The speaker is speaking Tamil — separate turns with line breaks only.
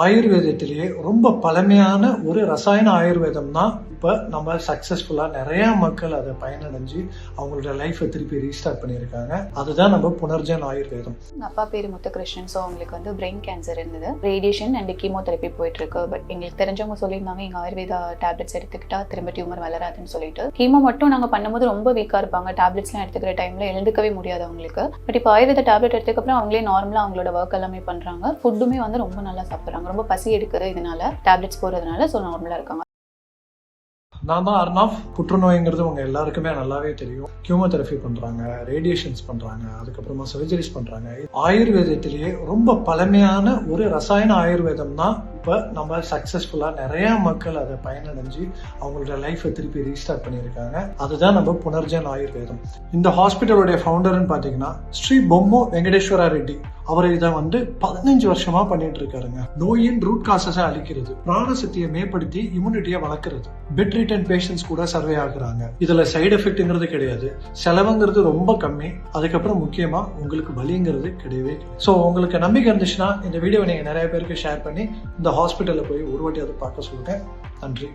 ஆயுர்வேதத்திலேயே ரொம்ப பழமையான ஒரு ரசாயன ஆயுர்வேதம் தான் இப்போ நம்ம சக்ஸஸ்ஃபுல்லாக நிறைய மக்கள் அதை பயனடைஞ்சு அவங்களோட லைஃப்பை திருப்பி ரீஸ்டார்ட் பண்ணியிருக்காங்க. அதுதான் நம்ம புனர்ஜன் ஆயுர்வேதம்.
அப்பா பேர் முத்துகிருஷ்ணன். ஸோ அவங்களுக்கு வந்து பிரெயின் கேன்சர் இருந்தது. ரேடியேஷன் அண்ட் கீமோதெரப்பி போயிட்டு இருக்கு. பட் எங்களுக்கு தெரிஞ்சவங்க சொல்லியிருந்தாங்க எங்க ஆயுர்வேதா டேப்லெட்ஸ் எடுத்துக்கிட்டா திரும்ப டியூமர் வளராதுன்னு சொல்லிட்டு. கீமோ மட்டும் நாங்கள் பண்ணும்போது ரொம்ப வீக்காக இருப்பாங்க. டேப்லெட்ஸ்லாம் எடுத்துக்கிற டைம்ல எழுந்துக்கவே முடியாது அவங்களுக்கு. பட் இப்போ ஆயுர்வேத டேப்லெட் எடுத்துக்கப்புறம் அவங்களே நார்மலாக அவங்களோட ஒர்க் எல்லாமே பண்றாங்க. ஃபுட்டுமே வந்து ரொம்ப நல்லா சாப்பிட்றாங்க. ரொம்ப பசி எடுக்குது இதனால டேப்லெட்ஸ் போறதுனால. ஸோ நார்மலா இருக்காங்க.
நான் தான் அர்னாஃப். புற்றுநோய்ங்கிறது உங்க எல்லாருக்குமே நல்லாவே தெரியும். கீமோதெரபி பண்றாங்க, ரேடியேஷன்ஸ் பண்றாங்க, அதுக்கப்புறமா சர்ஜரிஸ் பண்றாங்க. ஆயுர்வேதத்திலேயே ரொம்ப பழமையான ஒரு ரசாயன ஆயுர்வேதம் தான் இப்போ நம்ம சக்ஸஸ்ஃபுல்லாக நிறைய மக்கள் அதை பயனடைஞ்சு அவங்களோட லைஃப்பை திருப்பி ரீஸ்டார்ட் பண்ணியிருக்காங்க. அதுதான் நம்ம புனர்ஜன் ஆயுர்வேதம். இந்த ஹாஸ்பிட்டலுடைய ஃபவுண்டர்னு பார்த்தீங்கன்னா ஸ்ரீ பொம்மோ வெங்கடேஸ்வரா ரெட்டி. அவர் இதை 15 வருஷமா பண்ணிட்டு இருக்காருங்க. நோயின் ரூட் காசஸை அழிக்கிறது, பிராணசக்தியை மேம்படுத்தி இம்யூனிட்டியை வளர்க்கறது. பெட் ரிட்டன் பேஷண்ட்ஸ் கூட சர்வே ஆகுறாங்க. இதுல சைடு எஃபெக்ட்ங்கிறது கிடையாது, செலவுங்கிறது ரொம்ப கம்மி. அதுக்கப்புறம் முக்கியமா உங்களுக்கு வலிங்கிறது கிடையவே கிடையாது. ஸோ உங்களுக்கு நம்பிக்கை இருந்துச்சுன்னா இந்த வீடியோவை நீங்க நிறைய பேருக்கு ஷேர் பண்ணி இந்த ஹாஸ்பிட்டலில் போய் ஒரு வாட்டியாவது பார்க்க சொல்லுங்க. நன்றி.